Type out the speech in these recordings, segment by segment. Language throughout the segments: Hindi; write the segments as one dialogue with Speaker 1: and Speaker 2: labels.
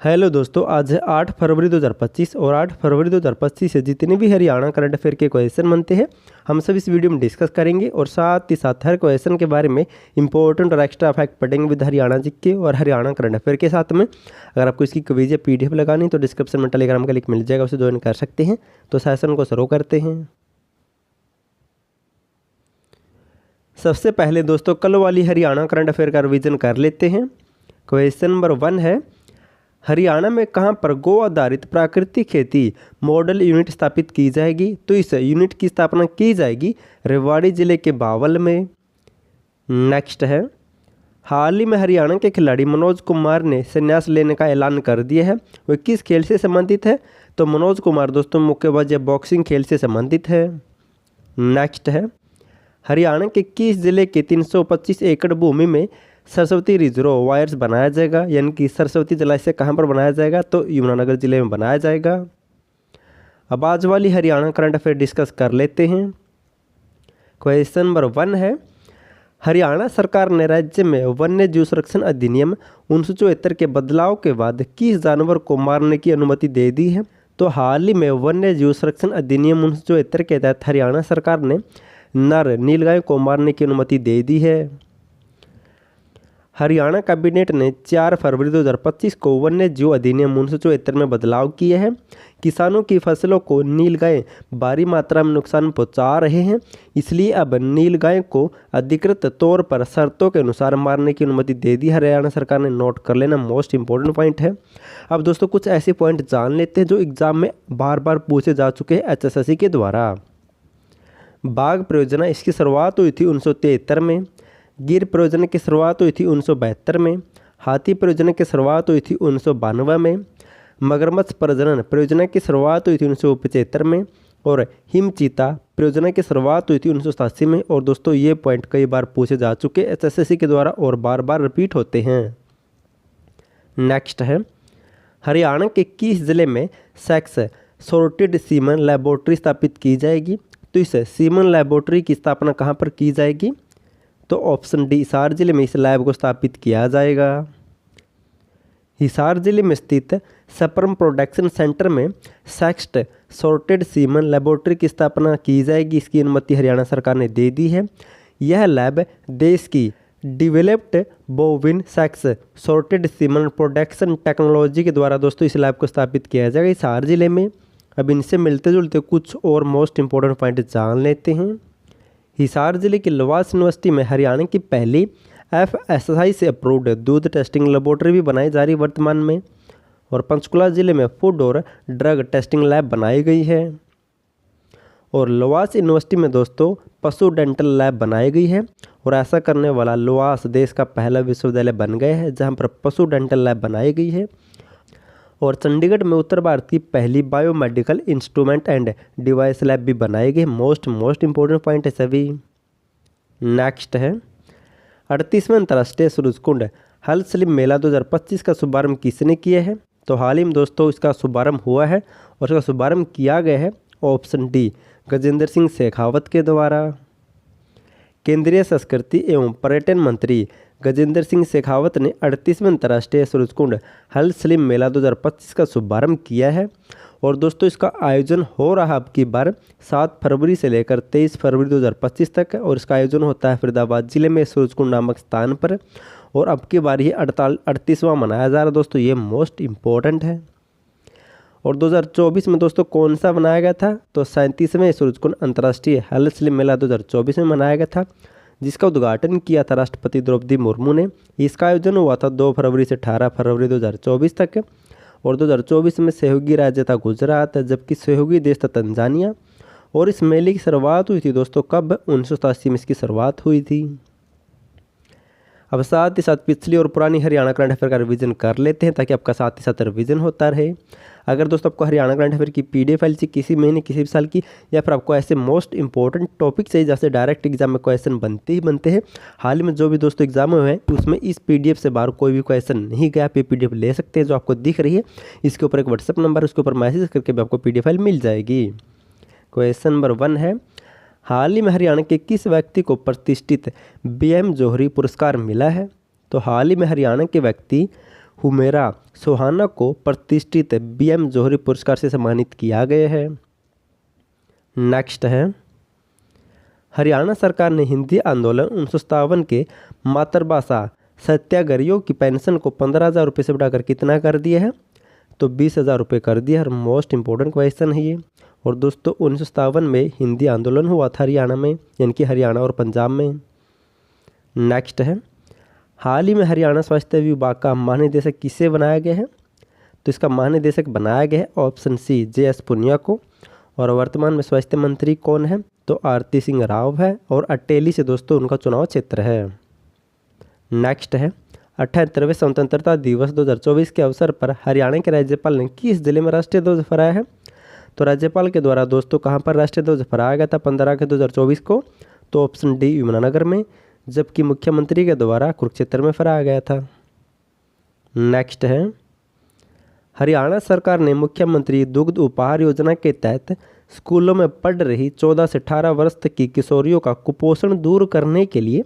Speaker 1: हेलो दोस्तों, आज है 8 फरवरी 2025 और 8 फरवरी 2025 से जितने भी हरियाणा करंट अफेयर के क्वेश्चन बनते हैं हम सब इस वीडियो में डिस्कस करेंगे और साथ ही साथ हर क्वेश्चन के बारे में इंपॉर्टेंट और एक्स्ट्रा फैक्ट पढ़ेंगे विद हरियाणा जीके और हरियाणा करंट अफेयर के साथ में। अगर आपको इसकी क्विज या PDF लगानी तो डिस्क्रिप्शन में टेलीग्राम का लिंक मिल जाएगा, उसे ज्वाइन कर सकते हैं। तो सेशन को शुरू करते हैं। सबसे पहले दोस्तों कल वाली हरियाणा करंट अफेयर का रिवीजन कर लेते हैं। क्वेश्चन नंबर 1 है, हरियाणा में कहां पर गो आधारित प्राकृतिक खेती मॉडल यूनिट स्थापित की जाएगी? तो इस यूनिट की स्थापना की जाएगी रेवाड़ी जिले के बावल में। नेक्स्ट है, हाल ही में हरियाणा के खिलाड़ी मनोज कुमार ने संन्यास लेने का ऐलान कर दिया है। वह किस खेल से संबंधित है? तो मनोज कुमार दोस्तों मुक्केबाजी या बॉक्सिंग खेल से संबंधित है। नेक्स्ट है, हरियाणा के किस जिले के 325 एकड़ भूमि में सरस्वती रिजर्वायर्स बनाया जाएगा? यानी कि सरस्वती जलाशय कहाँ पर बनाया जाएगा? तो यमुनानगर जिले में बनाया जाएगा। अब आज वाली हरियाणा करंट अफेयर डिस्कस कर लेते हैं। क्वेश्चन नंबर 1 है, हरियाणा सरकार ने राज्य में वन्य जीव संरक्षण अधिनियम 1974 के बदलाव के बाद किस जानवर को मारने की अनुमति दे दी है? तो हाल ही में वन्य जीव संरक्षण अधिनियम 1974 के तहत हरियाणा सरकार ने नर नीलगाय को मारने की अनुमति दे दी है। हरियाणा कैबिनेट ने 4 फरवरी 2025 को वन्य जीव अधिनियम 1974 में बदलाव किए हैं। किसानों की फसलों को नीलगाय भारी मात्रा में नुकसान पहुंचा रहे हैं, इसलिए अब नीलगाय को अधिकृत तौर पर शर्तों के अनुसार मारने की अनुमति दे दी हरियाणा सरकार ने। नोट कर लेना, मोस्ट इंपॉर्टेंट पॉइंट है। अब दोस्तों कुछ ऐसे पॉइंट जान लेते हैं जो एग्जाम में बार बार पूछे जा चुके हैं HSSC के द्वारा। बाघ परियोजना इसकी शुरुआत हुई थी 1973 में। गिर परियोजना की शुरुआत हुई थी 1972 में। हाथी परियोजना की शुरुआत हुई थी 1992 में। मगरमच्छ प्रजनन परियोजना की शुरुआत हुई थी 1975 में और हिमचीता परियोजना की शुरुआत हुई थी 1987 में। और दोस्तों ये पॉइंट कई बार पूछे जा चुके HSSC के द्वारा और बार बार रिपीट होते हैं। नेक्स्ट है, हरियाणा के किस जिले में सेक्स सॉर्टेड सीमन लेबोरेटरी स्थापित की जाएगी? तो इस सीमन लेबोरेटरी की स्थापना कहाँ पर की जाएगी? तो ऑप्शन डी, हिसार जिले में इस लैब को स्थापित किया जाएगा। हिसार जिले में स्थित स्पर्म प्रोडक्शन सेंटर में सेक्स्ड सॉर्टेड सीमन लेबोरेटरी की स्थापना की जाएगी। इसकी अनुमति हरियाणा सरकार ने दे दी है। यह लैब देश की developed बोविन sex sorted semen production technology के द्वारा दोस्तों इस लैब को स्थापित किया जाएगा हिसार जिले में। अब इनसे मिलते जुलते कुछ और मोस्ट इंपॉर्टेंट पॉइंट जान लेते हैं। हिसार जिले की लवास यूनिवर्सिटी में हरियाणा की पहली FSSAI से अप्रूव्ड दूध टेस्टिंग लेबोरेटरी भी बनाई जा रही वर्तमान में। और पंचकुला जिले में फूड और ड्रग टेस्टिंग लैब बनाई गई है। और लवास यूनिवर्सिटी में दोस्तों पशु डेंटल लैब बनाई गई है। और ऐसा करने वाला लवास देश का पहला विश्वविद्यालय बन गया है जहाँ पर पशु डेंटल लैब बनाई गई है। और चंडीगढ़ में उत्तर भारत की पहली biomedical instrument and device lab भी बनाई गई। मोस्ट इंपॉर्टेंट पॉइंट है सभी। नेक्स्ट है, 38वां अंतर्राष्ट्रीय सूरजकुंड हल स्लिम मेला 2025 का शुभारंभ किसने किया है? तो हाल ही में दोस्तों इसका शुभारंभ हुआ है और इसका शुभारंभ किया गया है ऑप्शन डी, गजेंद्र सिंह शेखावत के द्वारा। केंद्रीय संस्कृति एवं पर्यटन मंत्री गजेंद्र सिंह शेखावत ने 38वां अंतर्राष्ट्रीय सूरजकुंड हल स्लिम मेला 2025 का शुभारंभ किया है। और दोस्तों इसका आयोजन हो रहा अब की बार 7 फरवरी से लेकर 23 फरवरी 2025 तक। और इसका आयोजन होता है फरीदाबाद जिले में सूरजकुंड नामक स्थान पर। और अब की बार ये 38वां मनाया जा रहा है दोस्तों, ये मोस्ट इम्पोर्टेंट है। और 2024 में दोस्तों कौन सा मनाया गया था? तो 37वें सूरजकुंड अंतर्राष्ट्रीय हल स्लिम मेला 2024 में मनाया गया था, जिसका उद्घाटन किया था राष्ट्रपति द्रौपदी मुर्मू ने। इसका आयोजन हुआ था 2 फरवरी से 18 फरवरी 2024 तक। और 2024 में सहयोगी राज्य था गुजरात, जबकि सहयोगी देश था तंजानिया। और इस मेले की शुरुआत हुई थी दोस्तों कब? 1987 में इसकी शुरुआत हुई थी। अब साथ ही साथ पिछली और पुरानी हरियाणा करंट अफेयर का रिवीजन कर लेते हैं ताकि आपका साथ ही साथ रिवीजन होता रहे। अगर दोस्तों आपको हरियाणा करंट अफेयर की PDF फाइल चाहिए किसी महीने किसी भी साल की, या फिर आपको ऐसे मोस्ट इंपॉर्टेंट टॉपिक चाहिए जैसे डायरेक्ट एग्जाम में क्वेश्चन बनते ही बनते हैं, हाल ही में जो भी दोस्तों एग्जाम हुए हैं उसमें इस PDF से बाहर कोई भी क्वेश्चन नहीं गया, आप ये PDF ले सकते हैं जो आपको दिख रही है। इसके ऊपर एक व्हाट्सएप नंबर है, उसके ऊपर मैसेज करके भी आपको PDF फाइल मिल जाएगी। क्वेश्चन नंबर 1 है, हाल ही में हरियाणा के किस व्यक्ति को प्रतिष्ठित BM जोहरी पुरस्कार मिला है? तो हाल ही में हरियाणा के व्यक्ति हुमेरा सोहाना को प्रतिष्ठित BM जोहरी पुरस्कार से सम्मानित किया गया है। नेक्स्ट है, हरियाणा सरकार ने हिंदी आंदोलन 1957 के मातृभाषा सत्याग्रहियों की पेंशन को 15,000 रुपये से बढ़ाकर कितना कर दिया है? तो 20,000 रुपये कर दिया है। मोस्ट इंपॉर्टेंट क्वेश्चन है ये। और दोस्तों 1957 में हिंदी आंदोलन हुआ था हरियाणा में, यानी कि हरियाणा और पंजाब में। नेक्स्ट है, हाल ही में हरियाणा स्वास्थ्य विभाग का महानिदेशक किसे बनाया गया है? तो इसका महानिदेशक बनाया गया है ऑप्शन सी JS पुनिया को। और वर्तमान में स्वास्थ्य मंत्री कौन है? तो आरती सिंह राव है और अटेली से दोस्तों उनका चुनाव क्षेत्र है। नेक्स्ट है, 78वें स्वतंत्रता दिवस 2024 के अवसर पर हरियाणा के राज्यपाल ने किस जिले में राष्ट्रीय ध्वज फहराया है? तो राज्यपाल के द्वारा दोस्तों कहाँ पर राष्ट्रीय ध्वज फहराया गया था 15 अगस्त 2024 को? तो ऑप्शन डी यमुनानगर में, जबकि मुख्यमंत्री के द्वारा कुरुक्षेत्र में फहराया गया था। नेक्स्ट है, हरियाणा सरकार ने मुख्यमंत्री दुग्ध उपहार योजना के तहत स्कूलों में पढ़ रही 14 से 18 वर्ष तक की किशोरियों का कुपोषण दूर करने के लिए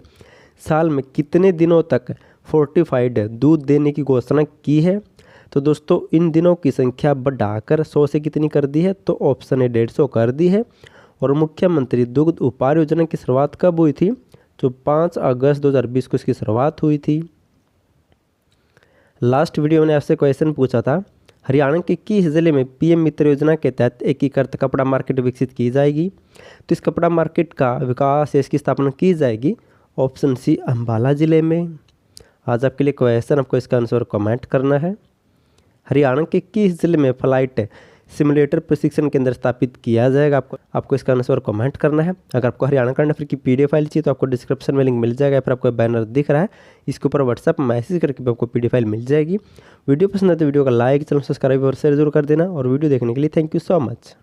Speaker 1: साल में कितने दिनों तक फोर्टिफाइड दूध देने की घोषणा की है? तो दोस्तों इन दिनों की संख्या बढ़ाकर 100 से कितनी कर दी है? तो ऑप्शन ए 150 कर दी है। और मुख्यमंत्री दुग्ध उपहार योजना की शुरुआत कब हुई थी? जो 5 अगस्त 2020 को इसकी शुरुआत हुई थी। लास्ट वीडियो में आपसे क्वेश्चन पूछा था, हरियाणा के किस जिले में PM मित्र योजना के तहत एकीकृत कपड़ा मार्केट विकसित की जाएगी? तो इस कपड़ा मार्केट का विकास, इसकी स्थापना की जाएगी ऑप्शन सी अंबाला जिले में। आज आपके लिए क्वेश्चन, आपको इसका आंसर कमेंट करना है। हरियाणा के किस जिले में फ्लाइट सिमुलेटर प्रशिक्षण केंद्र स्थापित किया जाएगा? आपको इसका आंसर कमेंट करना है। अगर आपको हरियाणा करंट अफेयर की PDF फाइल चाहिए तो आपको डिस्क्रिप्शन में लिंक मिल जाएगा, फिर आपको बैनर दिख रहा है, इसके ऊपर व्हाट्सएप मैसेज करके आपको PDF फाइल मिल जाएगी। वीडियो पसंद है तो वीडियो का लाइक, चैनल सब्सक्राइब और शेयर जरूर कर देना। और वीडियो देखने के लिए थैंक यू सो मच।